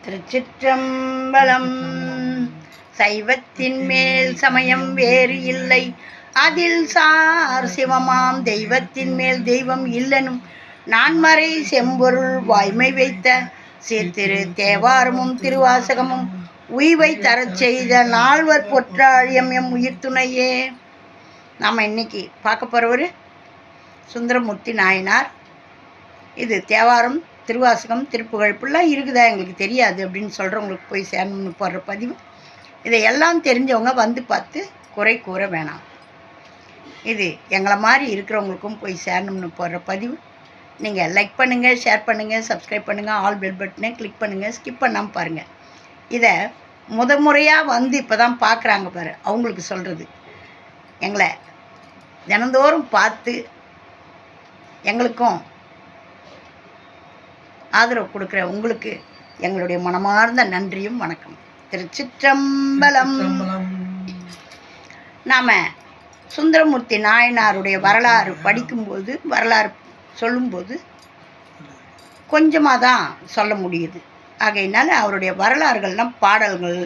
திருச்சிற்றம்பலம். சைவத்தின் மேல் சமயம் வேறு இல்லை, அதில் சார் சிவமாம் தெய்வத்தின் மேல் தெய்வம் இல்லனும் நான்மறை செம்பொருள் வாய்மை வைத்த சீர்திரு தேவாரமும் திருவாசகமும் உய்வை தரச் செய்த நால்வர் பொற்றாழியம் எம் உயிர் துணையே. நாம் இன்னைக்கு பார்க்க போகிறவர் சுந்தரமூர்த்தி நாயனார். இது தேவாரம், திருவாசகம், திருப்புகழ் இப்படிலாம் இருக்குதா எங்களுக்கு தெரியாது அப்படின்னு சொல்கிறவங்களுக்கு போய் சேரணும்னு போடுற பதிவு. இதை எல்லாம் தெரிஞ்சவங்க வந்து பார்த்து குறை கூற வேணாம். இது எங்களை மாதிரி இருக்கிறவங்களுக்கும் போய் சேரணும்னு போடுற பதிவு. நீங்கள் லைக் பண்ணுங்கள், ஷேர் பண்ணுங்கள், சப்ஸ்கிரைப் பண்ணுங்கள், ஆல் பெல் பட்டனை கிளிக் பண்ணுங்கள், ஸ்கிப் பண்ணாமல் பாருங்கள். இதை முறையாக வந்து இப்போ தான் பார்க்குறாங்க பாரு, அவங்களுக்கு சொல்கிறது. எங்களை தினந்தோறும் பார்த்து எங்களுக்கும் ஆதரவு கொடுக்குற உங்களுக்கு எங்களுடைய மனமார்ந்த நன்றியும் வணக்கம். திருச்சிற்றம்பலம். நாம் சுந்தரமூர்த்தி நாயனாருடைய வரலாறு படிக்கும்போது, வரலாறு சொல்லும்போது கொஞ்சமாக தான் சொல்ல முடியுது. ஆகையினால அவருடைய வரலாறுகள்லாம் பாடல்கள்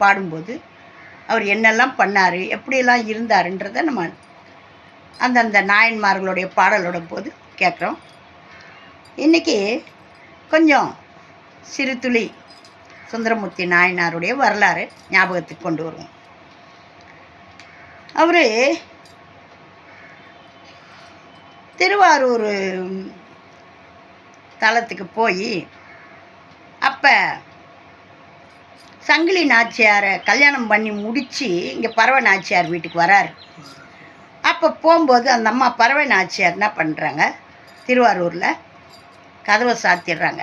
பாடும்போது அவர் என்னெல்லாம் பண்ணார், எப்படியெல்லாம் இருந்தாருன்றதை நம்ம அந்தந்த நாயன்மார்களுடைய பாடலோட போது கேட்குறோம். இன்றைக்கி கொஞ்சம் சிறு துளி சுந்தரமூர்த்தி நாயனாருடைய வரலாறு ஞாபகத்துக்கு கொண்டு வருவோம். அவர் திருவாரூர் தலத்துக்கு போய் அப்போ சங்கிலி நாச்சியாரை கல்யாணம் பண்ணி முடித்து இங்கே பறவை நாச்சியார் வீட்டுக்கு வராரு. அப்போ போகும்போது அந்த அம்மா பறவை நாச்சியார் என்ன பண்ணுறாங்க, திருவாரூரில் கதவை சாத்திடுறாங்க.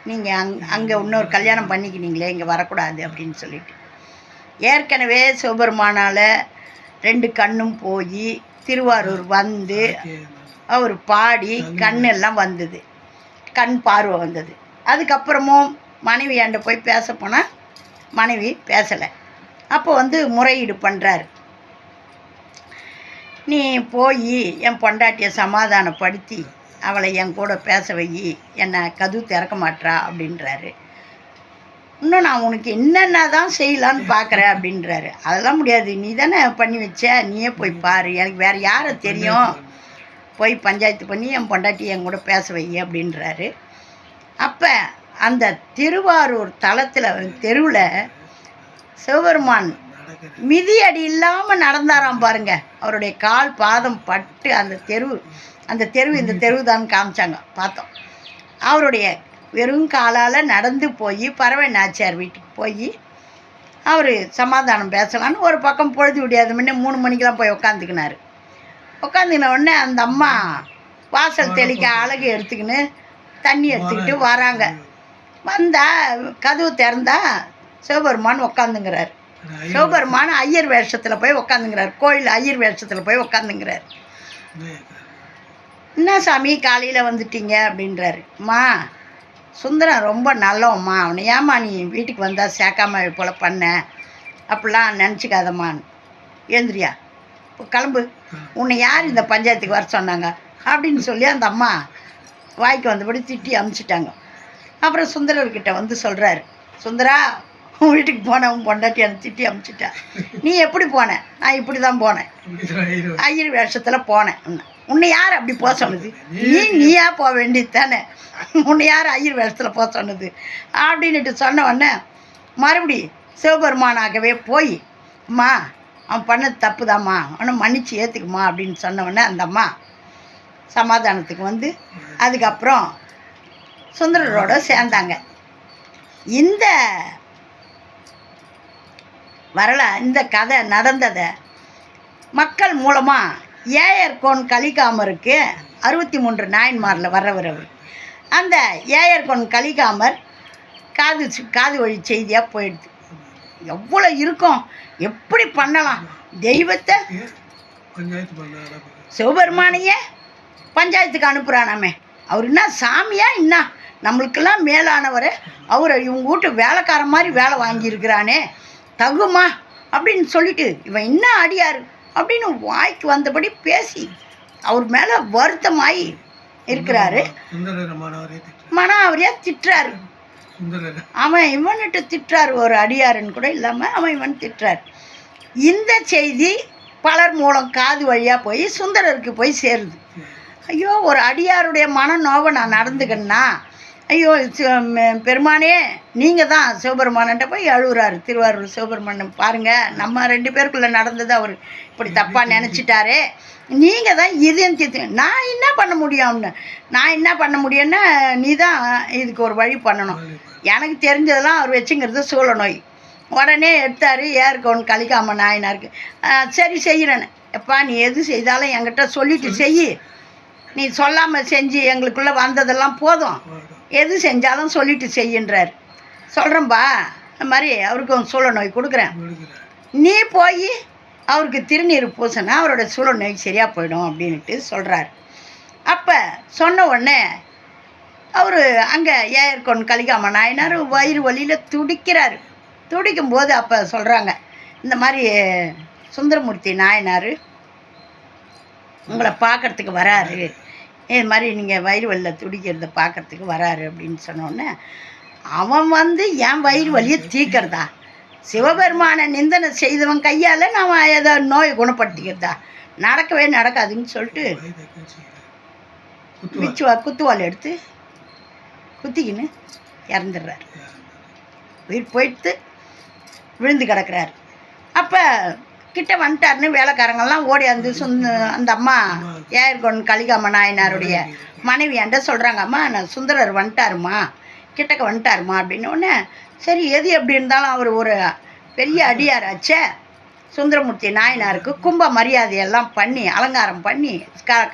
நீங்கள் அங்கே இன்னொரு கல்யாணம் பண்ணிக்கினீங்களே, இங்கே வரக்கூடாது அப்படின்னு சொல்லிட்டு. ஏற்கனவே சிவபெருமானால் 2 கண்ணும் போய் திருவாரூர் வந்து அவர் பாடி கண்ணெல்லாம் வந்தது, கண் பார்வை வந்தது. அதுக்கப்புறமும் மனைவி ஆண்ட போய் பேச போனால் மனைவி பேசலை. அப்போ வந்து முறையீடு பண்ணுறாரு. நீ போய் என் பொண்டாட்டியை சமாதானப்படுத்தி அவளை என் கூட பேச வை, என்னை கதவு திறக்க மாட்டா அப்படின்றாரு. இன்னும் நான் உனக்கு என்னென்ன தான் செய்யலான்னு பார்க்குறேன் அப்படின்றாரு. அதெல்லாம் முடியாது, நீ தானே பண்ணி வச்ச, நீயே போய் பாரு, எனக்கு வேறு யாரை தெரியும், போய் பஞ்சாயத்து பண்ணி என் பொண்டாட்டி என் கூட பேச வை அப்படின்றாரு. அப்போ அந்த திருவாரூர் தலத்தில் தெருவில் சிவபெருமான் மிதியடி இல்லாமல் நடந்தாராம் பாருங்க. அவருடைய கால் பாதம் பட்டு அந்த தெருவு இந்த தெருவு தான் காமிச்சாங்க, பார்த்தோம். அவருடைய வெறும் காலால் நடந்து போய் பறவை நாச்சியார் வீட்டுக்கு போய் அவர் சமாதானம் பேசலான்னு ஒரு பக்கம் பொழுது விடியாது முன்னே 3 மணிக்கெலாம் போய் உட்காந்துக்கினார். உட்காந்துக்கின உடனே அந்த அம்மா வாசல் தெளிக்க அழகு எடுத்துக்கின்னு தண்ணி எடுத்துக்கிட்டு வராங்க. வந்தால் கதவு திறந்தா சிவபெருமான் உட்காந்துங்கிறார். சிவபெருமான் ஐயர் வேஷத்தில் போய் உட்காந்துங்கிறார், கோயில் ஐயர் வேஷத்தில் போய் உட்காந்துங்கிறார். என்ன சாமி காலையில் வந்துட்டீங்க அப்படின்றாரு. அம்மா சுந்தரம் ரொம்ப நல்லவம்மா, அவனை ஏம்மா நீ வீட்டுக்கு வந்தால் சேர்க்காம போல் பண்ண, அப்படிலாம் நினச்சிக்காதம்மான்னு. ஏந்திரியா, இப்போ கிளம்பு, உன்னை யார் இந்த பஞ்சாயத்துக்கு வர சொன்னாங்க அப்படின்னு சொல்லி அந்த அம்மா வாய்க்கு வந்தபடி திட்டி அமுச்சிட்டாங்க. அப்புறம் சுந்தரர்கிட்ட வந்து சொல்கிறாரு, சுந்தரா உன் வீட்டுக்கு போனேன், உன் பொண்டாட்டி அந்த திட்டி அமுச்சிட்டா, நீ எப்படி போனேன்? நான் இப்படி தான் போனேன், ஐயர் வேஷத்தில் போனேன். உன்னை யார் அப்படி போக சொன்னது? நீயா போக வேண்டியது தானே, உன்னை யார் ஐயர் வேஷத்தில் போக சொன்னது அப்படின்ட்டு சொன்ன உடனே மறுபடி சிவபெருமானாகவே போய், அம்மா அவன் பண்ணது தப்பு தாம்மா, அவனை மன்னிச்சு ஏற்றுக்குமா அப்படின்னு சொன்ன உடனே அந்த அம்மா சமாதானத்துக்கு வந்து அதுக்கப்புறம் சுந்தரரோட சேர்ந்தாங்க. இந்த இந்த கதை நடந்ததை மக்கள் மூலமாக ஏயர்கோன் கலிகாமருக்கு 63 நாயன்மாரில் வர்றவர் அவர். அந்த ஏயர்கோன் கலிகாமர் காது வழி செய்தியாக போயிடுது. எவ்வளோ இருக்கும், எப்படி பண்ணலாம், தெய்வத்தை சிவபெருமானையே பஞ்சாயத்துக்கு அனுப்புகிறானாமே, அவர் என்ன சாமியா, என்ன நம்மளுக்கெல்லாம் மேலானவர், அவர் இவங்க வீட்டு வேலைக்கார மாதிரி வேலை வாங்கியிருக்கிறானே, தகுமா அப்படின்னு சொல்லிட்டு இவன் என்ன அடியார் அப்படின்னு வாய்க்கு வந்தபடி பேசி அவர் மேலே வருத்தமாகி இருக்கிறாரு. மனம் அவரையா திட்டுறாரு. அவன் இவன்கிட்ட திட்டுறாரு, ஒரு அடியாருன்னு கூட இல்லாமல் அவன் இவன் திட்டுறாரு. இந்த செய்தி பலர் மூலம் காது வழியாக போய் சுந்தரருக்கு போய் சேருது. ஐயோ, ஒரு அடியாருடைய மனநோவை நான் நடந்துக்கன்னா, ஐயோ பெருமானே நீங்கள் தான் சிவபெருமான்கிட்ட போய் அழுகுறாரு. திருவாரூர் சிவபெருமான் பாருங்கள், நம்ம 2 பேருக்குள்ளே நடந்தது அவர் இப்படி தப்பாக நினச்சிட்டாரே, நீங்கள் தான் இதையும் தீர்த்து, நான் என்ன பண்ண முடியும்னு. நான் என்ன பண்ண முடியும்னா, நீ தான் இதுக்கு ஒரு வழி பண்ணணும். எனக்கு தெரிஞ்சதெல்லாம் அவர் வச்சுங்கிறது சூழ நோய். உடனே எடுத்தார் ஏற்கொண்டு கலிக்காம நாயனாருக்கு. சரி செய்கிறேன்னு. எப்பா நீ எது செய்தாலும் என்கிட்ட சொல்லிட்டு செய், நீ சொல்லாமல் செஞ்சு எங்களுக்குள்ளே வந்ததெல்லாம் போதும், எது செஞ்சாலும் சொல்லிட்டு செய்யின்றார். சொல்கிறேன்பா, இந்த மாதிரி அவருக்கு சூழ நோய் கொடுக்குறேன், நீ போய் அவருக்கு திருநீர் பூசினா அவரோட சூழ நோய் சரியாக போயிடும் அப்படின்ட்டு சொல்கிறார். அப்போ சொன்ன உடனே அவர் அங்கே ஏற்கொண்டு கலிக்காம நாயனார் வயிறு வலியில் துடிக்கிறார். துடிக்கும்போது அப்போ சொல்கிறாங்க, இந்த மாதிரி சுந்தரமூர்த்தி நாயனார் உங்களை பார்க்குறதுக்கு வராரு, இது மாதிரி நீங்கள் வயிறு வலியில் துடிக்கிறத பார்க்குறதுக்கு வராரு அப்படின்னு சொன்னோடனே, அவன் வந்து என் வயிறு வலியை தீர்க்கிறதா, சிவபெருமானை நிந்தனை செய்தவன் கையால் நான் ஏதோ நோயை குணப்படுத்திக்கிறதா, நடக்கவே நடக்காதுன்னு சொல்லிட்டு குத்துவால் எடுத்து குத்திக்கின்னு இறந்துடுறாரு. உயிர் போயிட்டு விழுந்து கிடக்கிறாரு. அப்போ கிட்ட வந்துட்டாருன்னு வேலைக்காரங்கள்லாம் ஓடி அந்த அம்மா ஏற்கொண்டு கலிகாம நாயனாருடைய மனைவியாண்ட சொல்கிறாங்க, அம்மா நான் சுந்தரர் வந்துட்டாருமா, கிட்டக்க வந்துட்டாருமா அப்படின்னு. ஒன்று சரி, எது எப்படி இருந்தாலும் அவர் ஒரு பெரிய அடியாராச்சே, சுந்தரமூர்த்தி நாயனாருக்கு கும்ப மரியாதையெல்லாம் பண்ணி அலங்காரம் பண்ணி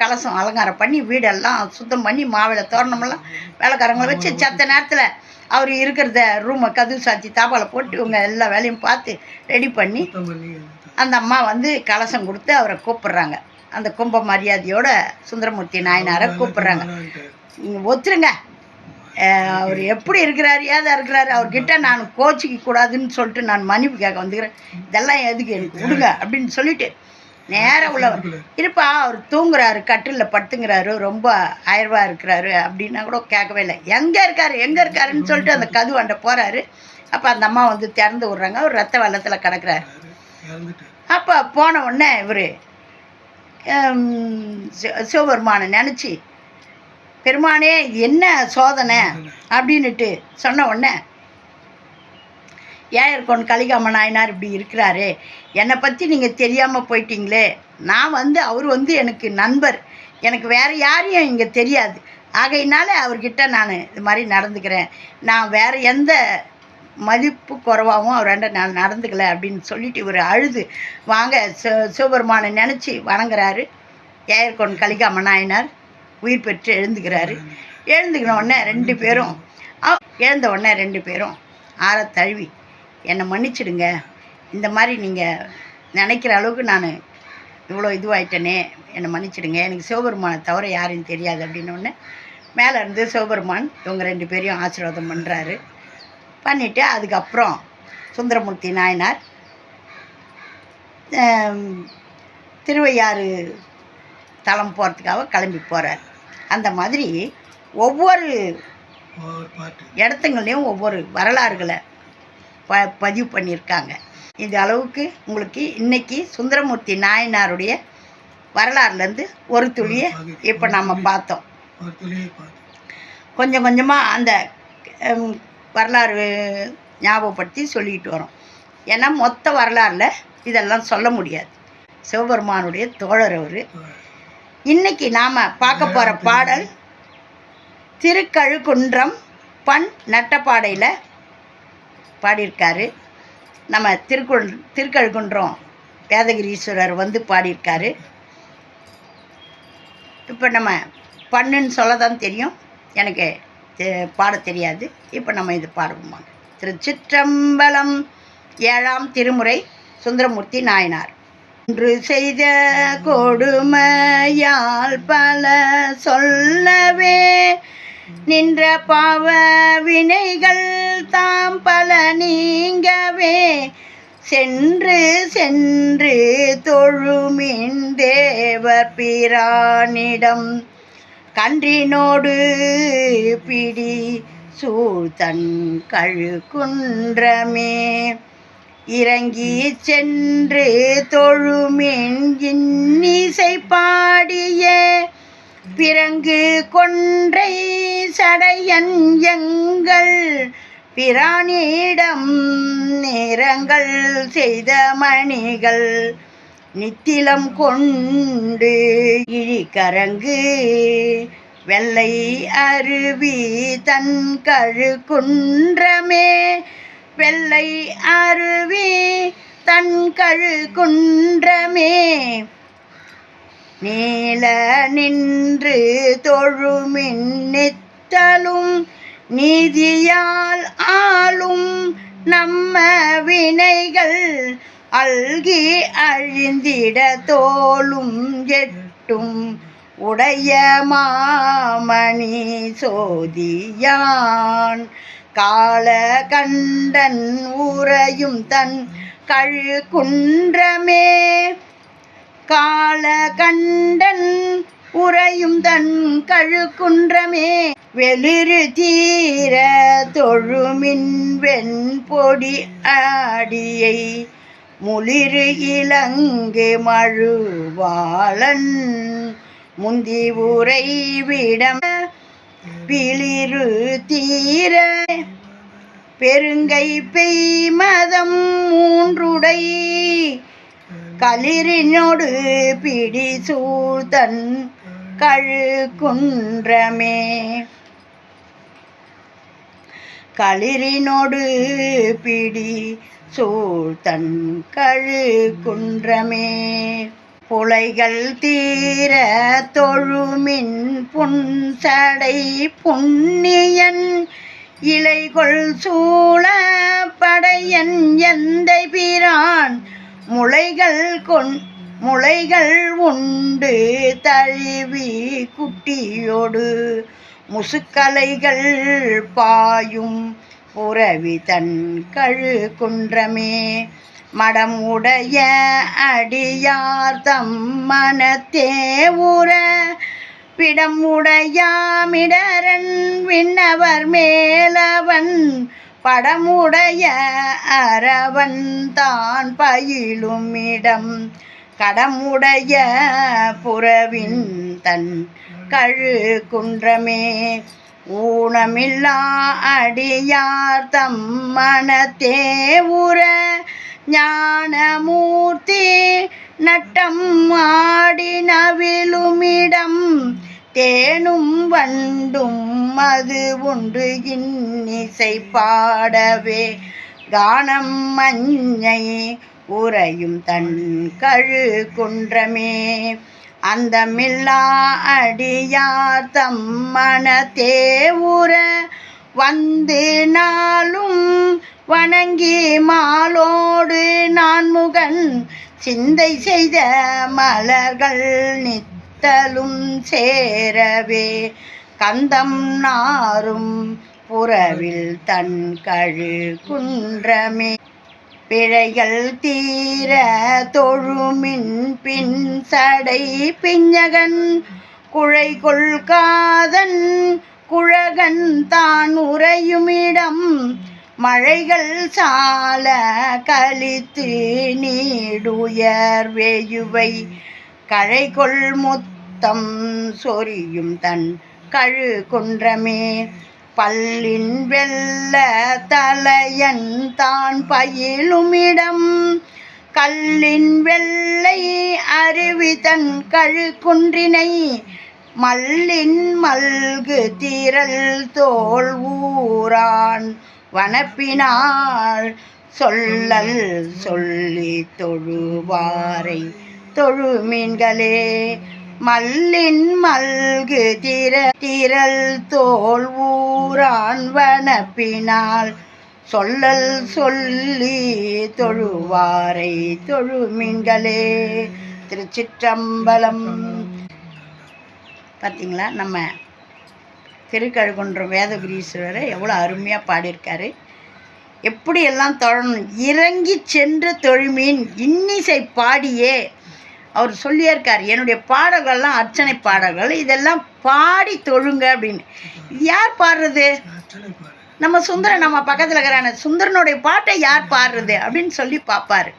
கலசம் அலங்காரம் பண்ணி வீடெல்லாம் சுத்தம் பண்ணி மாவிளை தோரணமெல்லாம் வேலைக்காரங்களை வச்சு சத்த நேரத்தில் அவர் இருக்கிறத ரூமை கதவு சாத்தி தாப்பாலை போட்டு இவங்க எல்லா வேலையும் பார்த்து ரெடி பண்ணி அந்த அம்மா வந்து கலசம் கொடுத்து அவரை கூப்பிட்றாங்க. அந்த கும்ப மரியாதையோட சுந்தரமூர்த்தி நாயனாரை கூப்பிட்றாங்க. நீங்கள் ஒத்துருங்க, அவர் எப்படி இருக்கிறார் ஏதா இருக்கிறாரு, அவர்கிட்ட நான் கோச்சிக்க கூடாதுன்னு சொல்லிட்டு நான் மன்னிப்பு கேட்க வந்துக்கிறேன், இதெல்லாம் எதுக்கு எனக்கு கொடுங்க அப்படின்னு சொல்லிட்டு நேராக உள்ளவர் இருப்பா, அவர் தூங்குறாரு, கட்டிலில் படுத்துங்கிறாரு, ரொம்ப அயர்வாக இருக்கிறாரு அப்படின்னா கூட கேட்கவே இல்லை. எங்கே இருக்காருன்னு சொல்லிட்டு அந்த கதுவாண்ட போகிறாரு. அப்போ அந்த அம்மா வந்து திறந்து விட்றாங்க, அவர் ரத்த வெள்ளத்தில் கிடக்கிறாரு. அப்போ போன உடனே இவர் சிவபெருமானை நினச்சி, பெருமானே என்ன சோதனை அப்படின்னுட்டு சொன்ன உடனே, ஏற்கொண்டு கலிகாம நாயனார் இப்படி இருக்கிறாரு, என்னை பற்றி நீங்கள் தெரியாமல் போயிட்டீங்களே, நான் வந்து அவர் வந்து எனக்கு நண்பர், எனக்கு வேறு யாரையும் இங்கே தெரியாது, ஆகையினால அவர்கிட்ட நான் இது மாதிரி நடந்துக்கிறேன், நான் வேறு எந்த மதிப்பு குறைவாகவும் அவர்கிட்ட நான் நடந்துக்கலை அப்படின்னு சொல்லிட்டு இவர் அழுது வாங்க சிவபெருமானை நினச்சி வணங்குறாரு. ஏற்கொண்டு கலிகாம நாயனார் உயிர் பெற்று எழுந்துக்கிறாரு. எழுந்துக்கின உடனே எழுந்த உடனே 2 பேரும் ஆற தழுவி, என்னை மன்னிச்சிடுங்க, இந்த மாதிரி நீங்கள் நினைக்கிற அளவுக்கு நான் இவ்வளோ இதுவாயிட்டேனே, என்னை மன்னிச்சிடுங்க, எனக்கு சிவபெருமானை தவிர யாரையும் தெரியாது அப்படின்னோடனே மேலே இருந்து சிவபெருமான் இவங்க 2 பேரையும் ஆசீர்வாதம் பண்ணுறாரு. பண்ணிவிட்டு அதுக்கப்புறம் சுந்தரமூர்த்தி நாயனார் திருவையாறு தலம் போகிறதுக்காக கிளம்பி போகிறார். அந்த மாதிரி ஒவ்வொரு இடத்துங்களையும் ஒவ்வொரு வரலாறுகளை பதிவு பண்ணியிருக்காங்க. இது அளவுக்கு உங்களுக்கு இன்றைக்கி சுந்தரமூர்த்தி நாயனாருடைய வரலாறுலேருந்து ஒரு துளியை இப்போ நம்ம பார்த்தோம். கொஞ்சம் கொஞ்சமாக அந்த வரலாறு ஞாபகப்படுத்தி சொல்லிக்கிட்டு வரோம். ஏன்னா மொத்த வரலாறில் இதெல்லாம் சொல்ல முடியாது. சிவபெருமானுடைய தோழர் அவர். இன்றைக்கி நாம் பார்க்க போகிற பாடல் திருக்கழுக்குன்றம் பண் நட்டப்பாடையில் பாடியிருக்காரு. நம்ம திருக்கழுக்குன்றம் வேதகிரீஸ்வரர் வந்து பாடியிருக்காரு. இப்போ நம்ம பண்ணுன்னு சொல்ல தான் தெரியும், எனக்கு பாட தெரியாது. இப்போ நம்ம இது பாடுவோமா. திருச்சிற்றம்பலம். 7ஆம் திருமுறை சுந்தரமூர்த்தி நாயனார். ஒன்று செய்த கொடுமையால் பல சொல்லவே நின்ற பாவ வினைகள் தாம் பல நீங்கவே சென்று சென்று தொழுமின் தேவர் பிரானிடம் கன்றினோடு பிடி சூழ்தன் கழுகுன்றமே இறங்கி சென்று தொழுமின் இன்னிசை பாடிய பிறங்கு கொன்றை சடையன் எங்கள் பிரானிடம் நிறங்கள் செய்த மணிகள் நித்திலம் கொண்டு இழிகரங்கு வெள்ளை அருவி தன் கழுகுன்றமே வெள்ளை அருவி தன் கழுகுன்றமே நீல நின்று தொழுமின் நித்தலும் நீதியால் ஆளும் நம்ம வினைகள் அல்கி அழிந்திட தோளும் எட்டும் உடைய மாமணி சோதியான் கால கண்டன் உறையும் தன் கழுகுன்றமே கால கண்டன் உறையும் தன் கழுகுன்றமே வெளிரு தீர தொழுமின் வெண்பொடி ஆடியை முளிரு இலங்கு மழுவாளன் முந்தி உரை விடம் பிளிரு தீர பெருங்கை பெய் மதம் மூன்றுடை களிரினோடு பிடி சூழ்தன் கழுகுன்றமே களிரினோடு பிடி சூழ்தன் கழுகுன்றமே புலைகள் தீர தொழுமின் புன்சடை புண்ணியன் இலைகொள் சூழ படையன் எந்தை பிரான் முளைகள் உண்டு தழுவி குட்டியோடு முசுக்கலைகள் பாயும் புரவி தன் கழுகுன்றமே மடம் உடைய அடியார் தம் மனத்தே உற பிடம் உடையாமிடரன் விண்ணவர் மேலவன் படமுடைய அரவன் தான் பயிலும் இடம் கடமுடைய புறவின் தன் கழுகுன்றமே ஊனமில்லா அடியார் தம் மனத்தே உற ஞானமூர்த்தி நட்டம் ஆடி நவிலுமிடம் தேனும் வண்டும் அது உண்டு இன்னிசை பாடவே கானம் மஞ்சை உறையும் தன் கழுகுன்றமே அந்தமில்லா அடியார் தம் மனத்தே உற வந்து நாளும் வணங்கி மாலோடு நான்முகன் சிந்தை செய்த மலர்கள் நித்தலும் சேரவே கந்தம் நாரும் புறவில் தன் கழுகுன்றமே பிழைகள் தீர தொழுமின் பின் சடை பிஞ்சகன் குழைகொள் காதன் குழகன் தான் உறையுமிடம் மழைகள் சால கழித்து நீடுயர் வேயுவை கழைகொள் முத்தம் சொரியும் தன் கழுகுன்றமே பல்லின் வெள்ள தலையன் தான் பயிலுமிடம் கல்லின் வெள்ளை அருவி தன் கழுகுன்றினை மல்லின் மல்கு திரள் தோல் ஊரான் வனப்பினாள் சொல்லல் சொல்லி தொழுவாரை தொழுமீன்களே மல்லின் மல்கு திரள் தோல் ஊரான் வனப்பினால் சொல்லல் சொல்லி தொழுவாரை தொழுமீன்களே. திருச்சிற்றம்பலம். பார்த்திங்களா, நம்ம திருக்கழுகுன்றம் வேதகிரீஸ்வரரை எவ்வளோ அருமையாக பாடியிருக்காரு. எப்படியெல்லாம் தொழணும், இறங்கி சென்று தொழுமீன் இன்னிசை பாடியே அவர் சொல்லியே இருக்கார், என்னுடைய பாடல்கள்லாம் அர்ச்சனை பாடல்கள், இதெல்லாம் பாடி தொழுங்க அப்படின்னு. யார் பாடுறது? நம்ம சுந்தரன் நம்ம பக்கத்தில் இருக்கிறான சுந்தரனுடைய பாட்டை யார் பாடுறது அப்படின்னு சொல்லி பார்ப்பார்.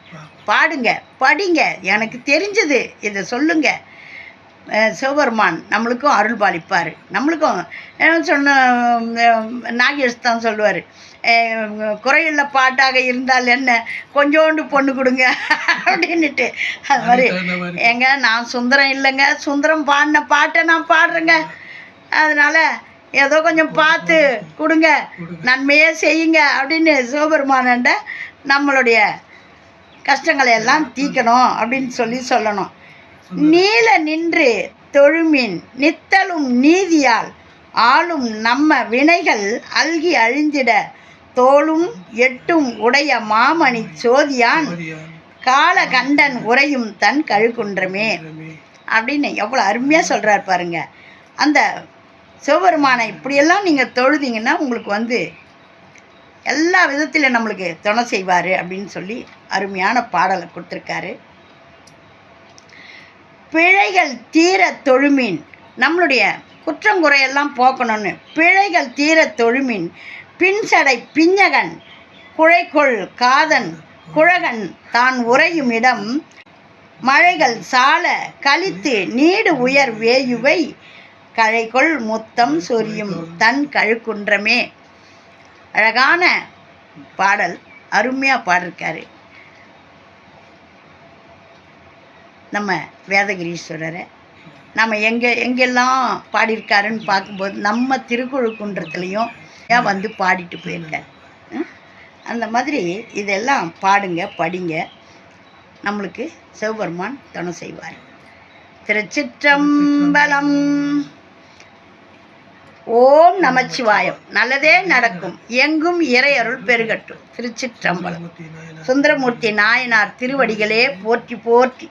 பாடுங்க, படிங்க, எனக்கு தெரிஞ்சது இதை சொல்லுங்க. சிவபெருமான் நம்மளுக்கும் அருள் பாலிப்பார். நம்மளுக்கும் சொன்ன நாகேஷ் தான் சொல்லுவார், குறையுள்ள பாட்டாக இருந்தால் என்ன, கொஞ்சோண்டு பொண்ணு கொடுங்க அப்படின்னுட்டு. அது மாதிரி ஏங்க நான் சுந்தரம் இல்லைங்க, சுந்தரம் பாடின பாட்டை நான் பாடுறேங்க, அதனால் ஏதோ கொஞ்சம் பார்த்து கொடுங்க, நன்மையே செய்யுங்க அப்படின்னு சிவபெருமானண்ட நம்மளுடைய கஷ்டங்களை எல்லாம் தீர்க்கணும் அப்படின்னு சொல்லணும். நீல நின்று தொழுமின் நித்தலும் நீதியால் ஆளும் நம்ம வினைகள் அல்கி அழிந்திட தோளும் எட்டும் உடைய மாமணி சோதியான் காலகண்டன் உரையும் தன் கழுக்குன்றமே அப்படின்னு எவ்வளோ அருமையாக சொல்கிறார் பாருங்க. அந்த சிவபெருமானை இப்படியெல்லாம் நீங்கள் தொழுதிங்கன்னா உங்களுக்கு எல்லா விதத்திலும் நம்மளுக்கு துணை செய்வார் அப்படின்னு சொல்லி அருமையான பாடலை கொடுத்துருக்காரு. பிழைகள் தீர தொழுமின், நம்மளுடைய குற்றங்குறையெல்லாம் போக்கணும்னு பிழைகள் தீர தொழுமின் பின்சடை பிஞ்சகன் குழைக்கொள் காதன் குழகன் தான் உறையும் இடம் மழைகள் சால கழித்து நீடு உயர் வேயுவை கழைக்கொள் முத்தம் சொரியும் தன் கழுக்குன்றமே. அழகான பாடல், அருமையாக பாடிருக்காரு நம்ம வேதகிரீஸ்வரரை. நம்ம எங்கெல்லாம் பாடியிருக்காருன்னு பார்க்கும்போது நம்ம திருக்குழுக்குன்றத்துலேயும் பாடிட்டு போயிருக்கார். அந்த மாதிரி இதெல்லாம் பாடுங்க, படிங்க, நம்மளுக்கு சிவபெருமான் துணை செய்வார். திருச்சிற்றம்பலம். ஓம் நமச்சிவாயம். நல்லதே நடக்கும், எங்கும் இறையருள் பெருகட்டும். திருச்சிற்றம்பலம். சுந்தரமூர்த்தி நாயனார் திருவடிகளே போற்றி போற்றி.